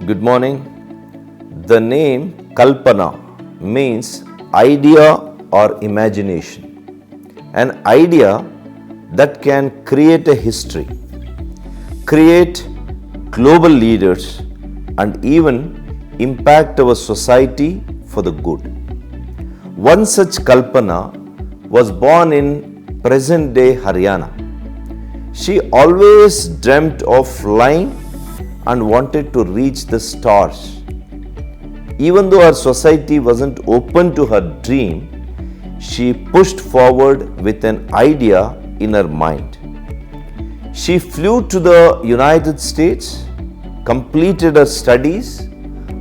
Good morning. The name Kalpana means idea or imagination. An idea that can create a history, create global leaders, and even impact our society for the good. One such Kalpana was born in present day Haryana. She always dreamt of flying and wanted to reach the stars. Even though her society wasn't open to her dream, she pushed forward with an idea in her mind. She flew to the United States, completed her studies,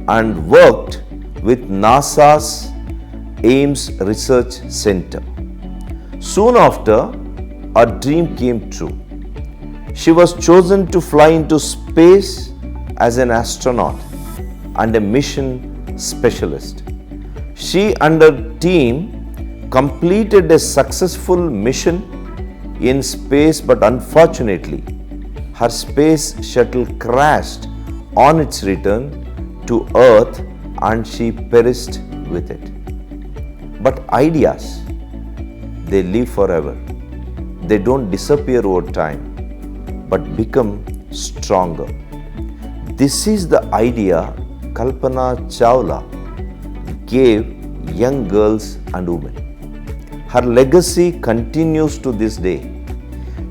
and worked with NASA's Ames Research Center. Soon after, her dream came true. She was chosen to fly into space as an astronaut and a mission specialist. She and her team completed a successful mission in space, but unfortunately, her space shuttle crashed on its return to Earth and she perished with it. But ideas, they live forever. They don't disappear over time, but become stronger. This is the idea Kalpana Chawla gave young girls and women. Her legacy continues to this day,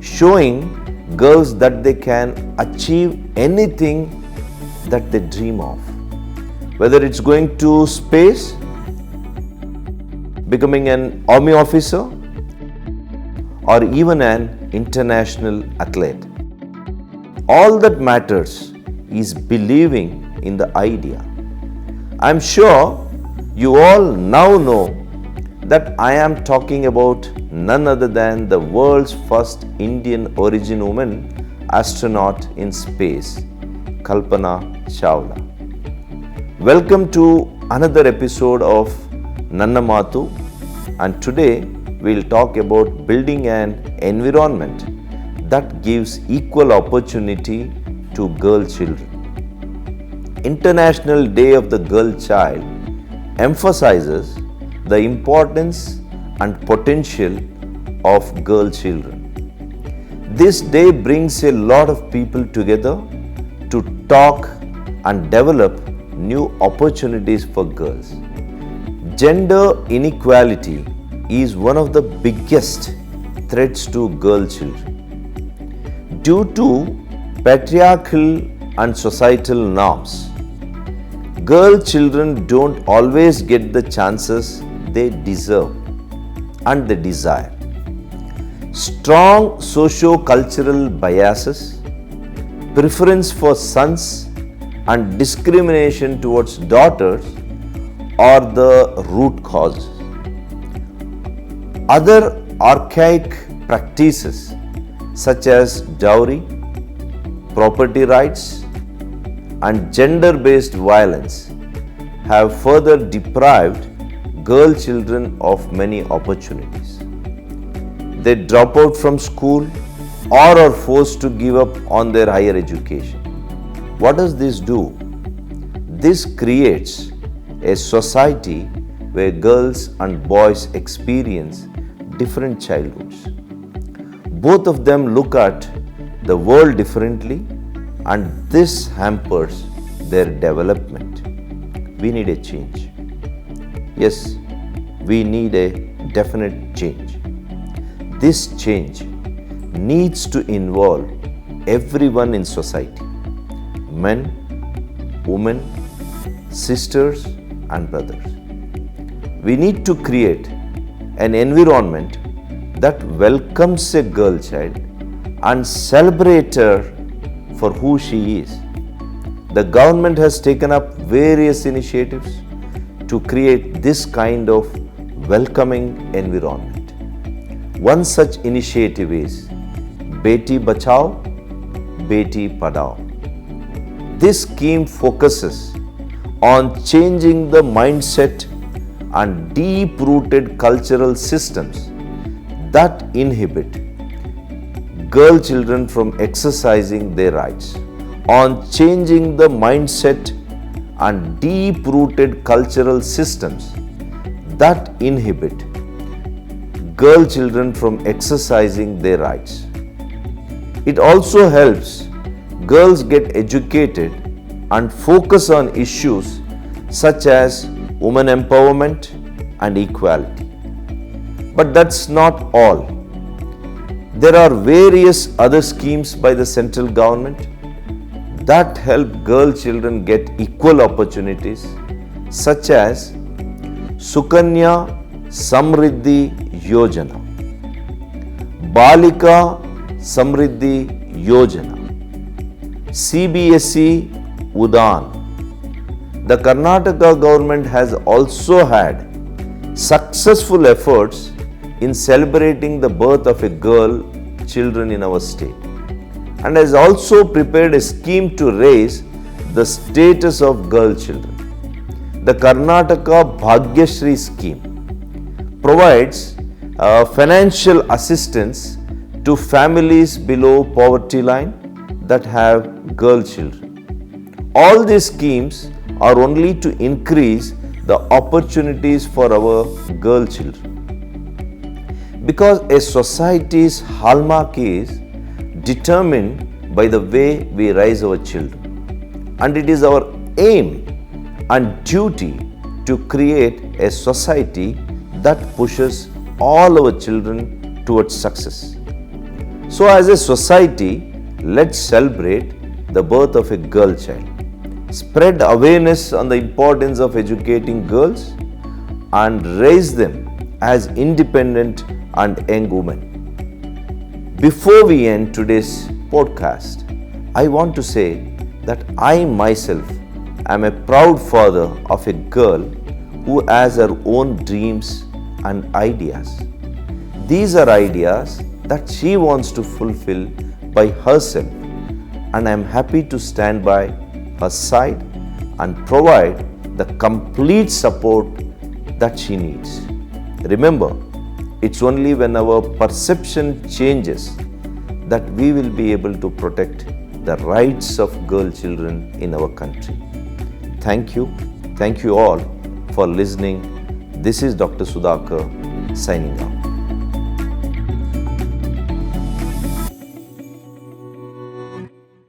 showing girls that they can achieve anything that they dream of. Whether it's going to space, becoming an army officer, or even an international athlete. All that matters is believing in the idea. I'm sure you all now know that I am talking about none other than the world's first Indian origin woman astronaut in space, Kalpana Chawla. Welcome to another episode of Nanna Matu, and today we'll talk about building an environment that gives equal opportunity to girl children. International Day of the Girl Child emphasizes the importance and potential of girl children. This day brings a lot of people together to talk and develop new opportunities for girls. Gender inequality is one of the biggest threats to girl children. Due to patriarchal and societal norms, girl children don't always get the chances they deserve and they desire. Strong socio-cultural biases, preference for sons, and discrimination towards daughters are the root causes. Other archaic practices such as dowry, property rights, and gender-based violence have further deprived girl children of many opportunities. They drop out from school or are forced to give up on their higher education. What does this do? This creates a society where girls and boys experience different childhoods. Both of them look at the world differently, and this hampers their development. We need a change. Yes, we need a definite change. This change needs to involve everyone in society: men, women, sisters, and brothers. We need to create an environment that welcomes a girl child and celebrates her for who she is. The government has taken up various initiatives to create this kind of welcoming environment. One such initiative is Beti Bachao, Beti Padhao. This scheme focuses on changing the mindset and deep-rooted cultural systems that inhibit girl children from exercising their rights, on changing the mindset and deep-rooted cultural systems that inhibit girl children from exercising their rights. It also helps girls get educated and focus on issues such as women empowerment and equality. But that's not all. There are various other schemes by the central government that help girl children get equal opportunities, such as Sukanya Samriddhi Yojana, Balika Samriddhi Yojana, CBSE Udaan. The Karnataka government has also had successful efforts in celebrating the birth of a girl children in our state, and has also prepared a scheme to raise the status of girl children. The Karnataka Bhagyashree scheme provides financial assistance to families below poverty line that have girl children. All these schemes are only to increase the opportunities for our girl children. Because a society's hallmark is determined by the way we raise our children, and it is our aim and duty to create a society that pushes all our children towards success. So as a society, let's celebrate the birth of a girl child, spread awareness on the importance of educating girls, and raise them as independent and young women. Before we end today's podcast, I want to say that I myself am a proud father of a girl who has her own dreams and ideas. These are ideas that she wants to fulfill by herself, and I am happy to stand by her side and provide the complete support that she needs. Remember, it's only when our perception changes that we will be able to protect the rights of girl children in our country. Thank you all for listening. This is Dr. Sudhakar signing off.